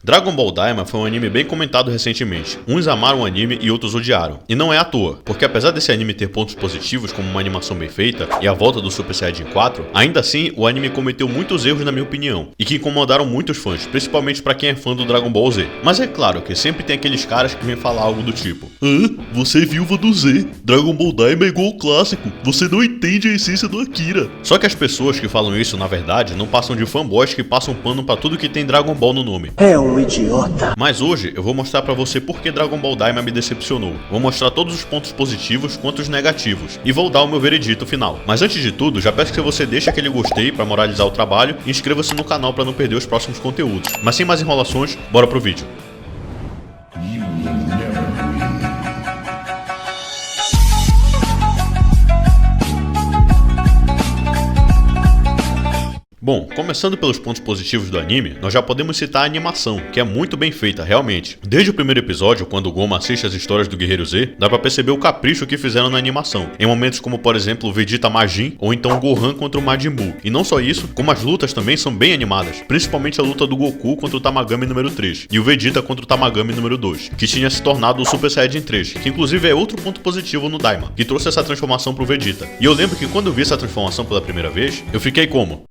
Dragon Ball Daima foi um anime bem comentado recentemente. Uns amaram o anime e outros odiaram. E não é à toa, porque apesar desse anime ter pontos positivos como uma animação bem feita e a volta do Super Saiyajin 4, ainda assim o anime cometeu muitos erros na minha opinião, e que incomodaram muitos fãs, principalmente pra quem é fã do Dragon Ball Z. Mas é claro que sempre tem aqueles caras que vêm falar algo do tipo: você é viúva do Z, Dragon Ball Daima é igual ao clássico, você não entende a essência do Akira. Só que as pessoas que falam isso, na verdade, não passam de fanboys que passam pano pra tudo que tem Dragon Ball no nome. É um idiota. Mas hoje eu vou mostrar pra você por que Dragon Ball Daima me decepcionou. Vou mostrar todos os pontos positivos quanto os negativos, e vou dar o meu veredito final. Mas antes de tudo, já peço que você deixe aquele gostei pra moralizar o trabalho e inscreva-se no canal pra não perder os próximos conteúdos. Mas sem mais enrolações, bora pro vídeo. Bom, começando pelos pontos positivos do anime, nós já podemos citar a animação, que é muito bem feita, realmente. Desde o primeiro episódio, quando o Goma assiste as histórias do Guerreiro Z, dá pra perceber o capricho que fizeram na animação, em momentos como, por exemplo, o Vegeta Majin, ou então Gohan contra o Majin Buu. E não só isso, como as lutas também são bem animadas, principalmente a luta do Goku contra o Tamagami número 3, e o Vegeta contra o Tamagami número 2, que tinha se tornado o Super Saiyajin 3, que inclusive é outro ponto positivo no Daima, que trouxe essa transformação pro Vegeta. E eu lembro que quando eu vi essa transformação pela primeira vez, eu fiquei como?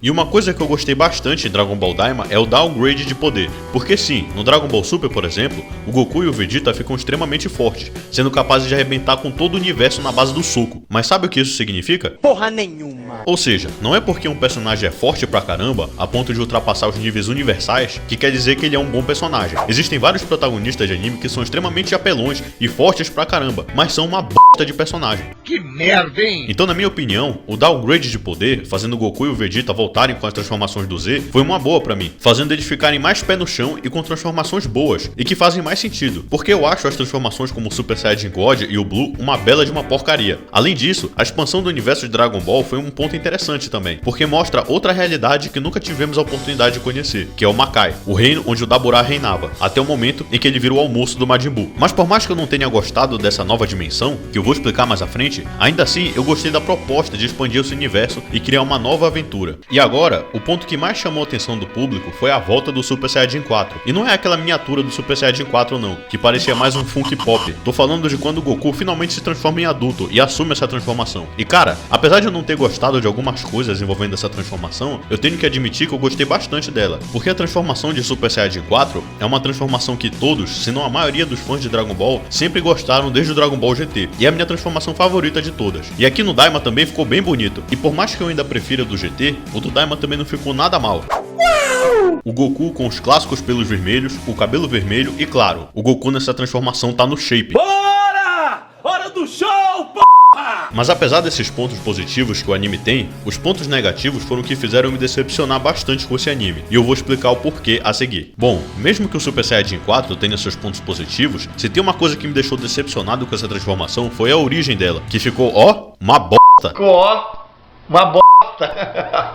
E uma coisa que eu gostei bastante em Dragon Ball Daima é o downgrade de poder, porque sim, no Dragon Ball Super, por exemplo, o Goku e o Vegeta ficam extremamente fortes, sendo capazes de arrebentar com todo o universo na base do soco. Mas sabe o que isso significa? Porra nenhuma. Ou seja, não é porque um personagem é forte pra caramba, a ponto de ultrapassar os níveis universais, que quer dizer que ele é um bom personagem. Existem vários protagonistas de anime que são extremamente apelões e fortes pra caramba, mas são uma bosta de personagem. Que merda, hein? Então, na minha opinião, o downgrade de poder, fazendo o Goku e o Vegeta voltarem com as transformações do Z, foi uma boa pra mim, fazendo eles ficarem mais pé no chão e com transformações boas, e que fazem mais sentido, porque eu acho as transformações como o Super Saiyajin God e o Blue uma bela de uma porcaria. Além disso, a expansão do universo de Dragon Ball foi um ponto interessante também, porque mostra outra realidade que nunca tivemos a oportunidade de conhecer, que é o Makai, o reino onde o Daburá reinava, até o momento em que ele vira o almoço do Majin Buu. Mas por mais que eu não tenha gostado dessa nova dimensão, que eu vou explicar mais à frente, ainda assim eu gostei da proposta de expandir esse universo e criar uma nova aventura. E agora, o ponto que mais chamou a atenção do público foi a volta do Super Saiyajin 4. E não é aquela miniatura do Super Saiyajin 4 não, que parecia mais um funk pop. Tô falando de quando o Goku finalmente se transforma em adulto e assume essa transformação. E cara, apesar de eu não ter gostado de algumas coisas envolvendo essa transformação, eu tenho que admitir que eu gostei bastante dela. Porque a transformação de Super Saiyajin 4 é uma transformação que todos, se não a maioria dos fãs de Dragon Ball, sempre gostaram desde o Dragon Ball GT. E é a minha transformação favorita de todas. E aqui no Daima também ficou bem bonito. E por mais que eu ainda prefira do GT, o do Daima também não ficou nada mal. O Goku com os clássicos pelos vermelhos, o cabelo vermelho e claro, o Goku nessa transformação tá no shape. Bora! Hora do show, Mas apesar desses pontos positivos que o anime tem, os pontos negativos foram o que fizeram me decepcionar bastante com esse anime, e eu vou explicar o porquê a seguir. Bom, mesmo que o Super Saiyajin 4 tenha seus pontos positivos, se tem uma coisa que me deixou decepcionado com essa transformação foi a origem dela, que ficou, uma bosta. Uma bosta.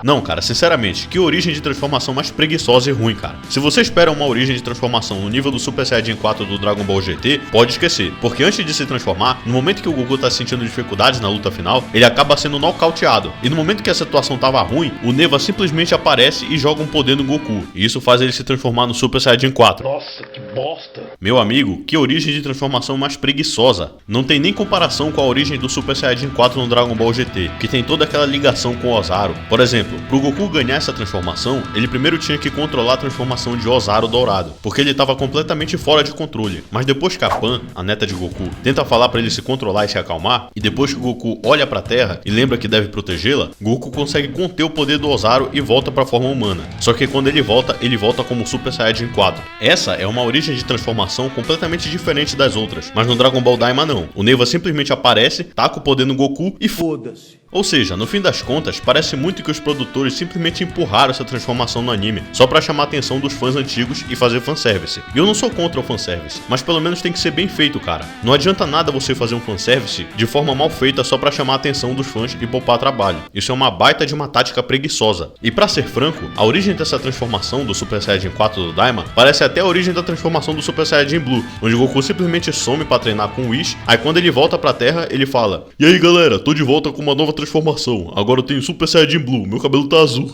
Não, cara, sinceramente, que origem de transformação mais preguiçosa e ruim, cara. Se você espera uma origem de transformação no nível do Super Saiyajin 4 do Dragon Ball GT, pode esquecer, porque antes de se transformar, no momento que o Goku tá sentindo dificuldades na luta final, ele acaba sendo nocauteado. E no momento que a situação tava ruim, o Neva simplesmente aparece e joga um poder no Goku, e isso faz ele se transformar no Super Saiyajin 4. Nossa, que bosta. Meu amigo, que origem de transformação mais preguiçosa. Não tem nem comparação com a origem do Super Saiyajin 4 no Dragon Ball GT, que tem toda aquela ligação com Ozaru. Por exemplo, pro Goku ganhar essa transformação, ele primeiro tinha que controlar a transformação de Ozaru Dourado, porque ele estava completamente fora de controle. Mas depois que a Pan, a neta de Goku, tenta falar para ele se controlar e se acalmar, e depois que o Goku olha pra Terra e lembra que deve protegê-la, Goku consegue conter o poder do Ozaru e volta pra forma humana. Só que quando ele volta como Super Saiyajin 4. Essa é uma origem de transformação completamente diferente das outras, mas no Dragon Ball Daima não. O Neva simplesmente aparece, taca o poder no Goku e foda-se. Ou seja, no fim das contas, parece muito que os produtores simplesmente empurraram essa transformação no anime, só pra chamar a atenção dos fãs antigos e fazer fanservice. E eu não sou contra o fanservice, mas pelo menos tem que ser bem feito, cara. Não adianta nada você fazer um fanservice de forma mal feita só pra chamar a atenção dos fãs e poupar trabalho. Isso é uma baita de uma tática preguiçosa. E pra ser franco, a origem dessa transformação do Super Saiyajin 4 do Daima parece até a origem da transformação do Super Saiyajin Blue, onde o Goku simplesmente some pra treinar com o Whis, aí quando ele volta pra Terra, ele fala: "E aí galera, tô de volta com uma nova transformação. Agora eu tenho Super Saiyajin Blue, meu cabelo tá azul.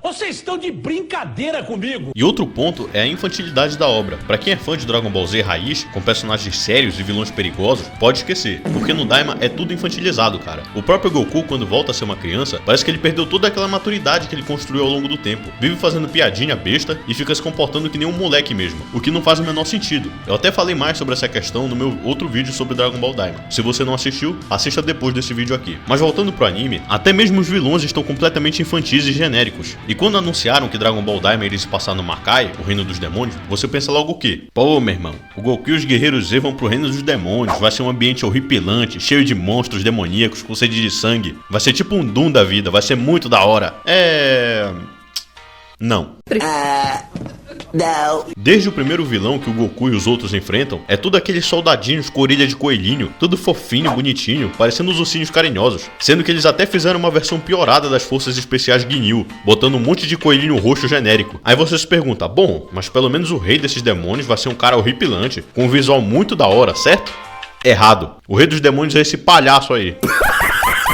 Vocês estão de brincadeira comigo. E outro ponto é a infantilidade da obra. Pra quem é fã de Dragon Ball Z raiz, com personagens sérios e vilões perigosos, pode esquecer, porque no Daima é tudo infantilizado, cara. O próprio Goku, quando volta a ser uma criança, parece que ele perdeu toda aquela maturidade que ele construiu ao longo do tempo. Vive fazendo piadinha besta e fica se comportando que nem um moleque mesmo, o que não faz o menor sentido. Eu até falei mais sobre essa questão no meu outro vídeo sobre Dragon Ball Daima. Se você não assistiu, assista depois desse vídeo aqui. Mas voltando pro anime, até mesmo os vilões estão completamente infantis e genéricos. E quando anunciaram que Dragon Ball Daima iria se passar no Makai, o reino dos demônios, você pensa logo o quê? Pô, meu irmão, o Goku e os guerreiros Z vão pro reino dos demônios, vai ser um ambiente horripilante, cheio de monstros demoníacos com sede de sangue. Vai ser tipo um Doom da vida, vai ser muito da hora. Não. Não. Desde o primeiro vilão que o Goku e os outros enfrentam, é tudo aqueles soldadinhos com orelha de coelhinho, tudo fofinho, bonitinho, parecendo os ursinhos carinhosos. Sendo que eles até fizeram uma versão piorada das forças especiais Ginyu, botando um monte de coelhinho roxo genérico. Aí você se pergunta, bom, mas pelo menos o rei desses demônios vai ser um cara horripilante, com um visual muito da hora, certo? Errado. O rei dos demônios é esse palhaço aí.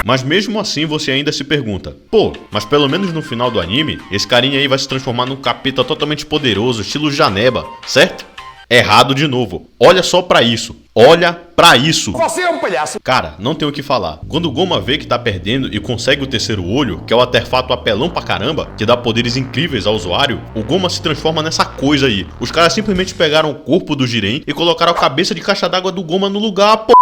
Mas mesmo assim você ainda se pergunta, pô, mas pelo menos no final do anime, esse carinha aí vai se transformar num capeta totalmente poderoso, estilo Janeba, certo? Errado de novo. Olha só pra isso. Olha pra isso. Você é um palhaço. Cara, não tem o que falar. Quando o Goma vê que tá perdendo e consegue o terceiro olho, que é o artefato apelão pra caramba, que dá poderes incríveis ao usuário, o Goma se transforma nessa coisa aí. Os caras simplesmente pegaram o corpo do Jiren e colocaram a cabeça de caixa d'água do Goma no lugar, pô.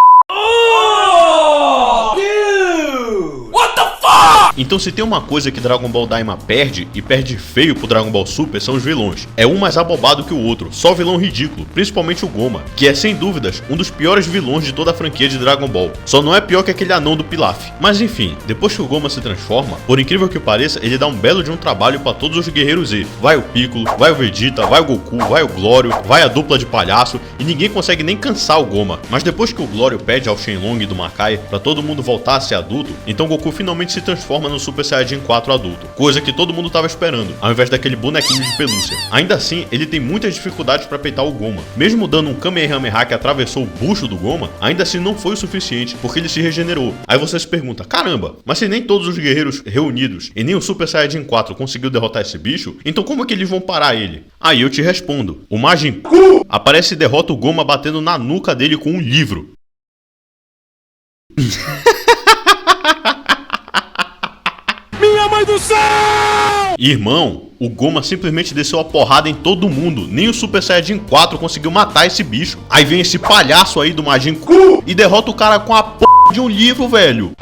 Então se tem uma coisa que Dragon Ball Daima perde, e perde feio pro Dragon Ball Super, são os vilões. É um mais abobado que o outro, só vilão ridículo, principalmente o Goma, que é sem dúvidas um dos piores vilões de toda a franquia de Dragon Ball. Só não é pior que aquele anão do Pilaf. Mas enfim, depois que o Goma se transforma, por incrível que pareça, ele dá um belo de um trabalho pra todos os guerreiros Z. Vai o Piccolo, vai o Vegeta, vai o Goku, vai o Glório, vai a dupla de palhaço, e ninguém consegue nem cansar o Goma. Mas depois que o Glório pede ao Shenlong do Makai pra todo mundo voltar a ser adulto, então Goku finalmente se transforma no Super Saiyajin 4 adulto, coisa que todo mundo tava esperando, ao invés daquele bonequinho de pelúcia. Ainda assim, ele tem muitas dificuldades pra peitar o Goma. Mesmo dando um Kamehameha que atravessou o bucho do Goma, ainda assim não foi o suficiente, porque ele se regenerou. Aí você se pergunta, caramba, mas se nem todos os guerreiros reunidos e nem o Super Saiyajin 4 conseguiu derrotar esse bicho, então como é que eles vão parar ele? Aí eu te respondo, o Majin aparece e derrota o Goma batendo na nuca dele com um livro. Minha mãe do céu! Irmão, o Goma simplesmente desceu a porrada em todo mundo. Nem o Super Saiyajin 4 conseguiu matar esse bicho. Aí vem esse palhaço aí do Majin e derrota o cara com a p*** de um livro, velho.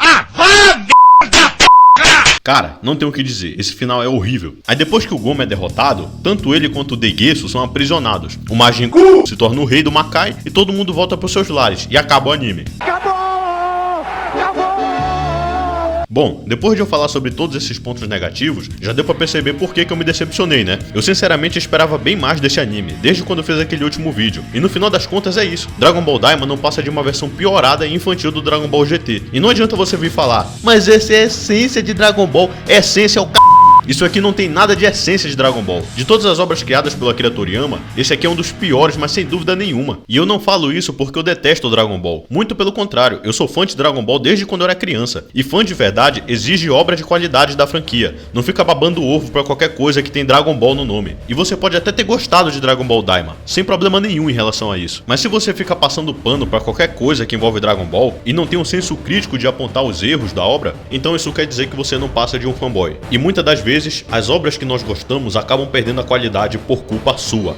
Cara, não tem o que dizer, esse final é horrível. Aí depois que o Goma é derrotado, tanto ele quanto o Degesso são aprisionados. O Majin se torna o rei do Makai e todo mundo volta pros seus lares e acaba o anime. Bom, depois de eu falar sobre todos esses pontos negativos, já deu pra perceber por que eu me decepcionei, né? Eu sinceramente esperava bem mais desse anime, desde quando eu fiz aquele último vídeo. E no final das contas é isso. Dragon Ball Daima não passa de uma versão piorada e infantil do Dragon Ball GT. E não adianta você vir falar, mas essa é a essência de Dragon Ball, essência é o c... Isso aqui não tem nada de essência de Dragon Ball. De todas as obras criadas pelo Akira Toriyama, esse aqui é um dos piores, mas sem dúvida nenhuma. E eu não falo isso porque eu detesto o Dragon Ball. Muito pelo contrário, eu sou fã de Dragon Ball desde quando eu era criança. E fã de verdade exige obra de qualidade da franquia. Não fica babando ovo pra qualquer coisa que tem Dragon Ball no nome. E você pode até ter gostado de Dragon Ball Daima, sem problema nenhum em relação a isso. Mas se você fica passando pano pra qualquer coisa que envolve Dragon Ball, e não tem um senso crítico de apontar os erros da obra, então isso quer dizer que você não passa de um fanboy. E muitas das vezes, as obras que nós gostamos acabam perdendo a qualidade por culpa sua.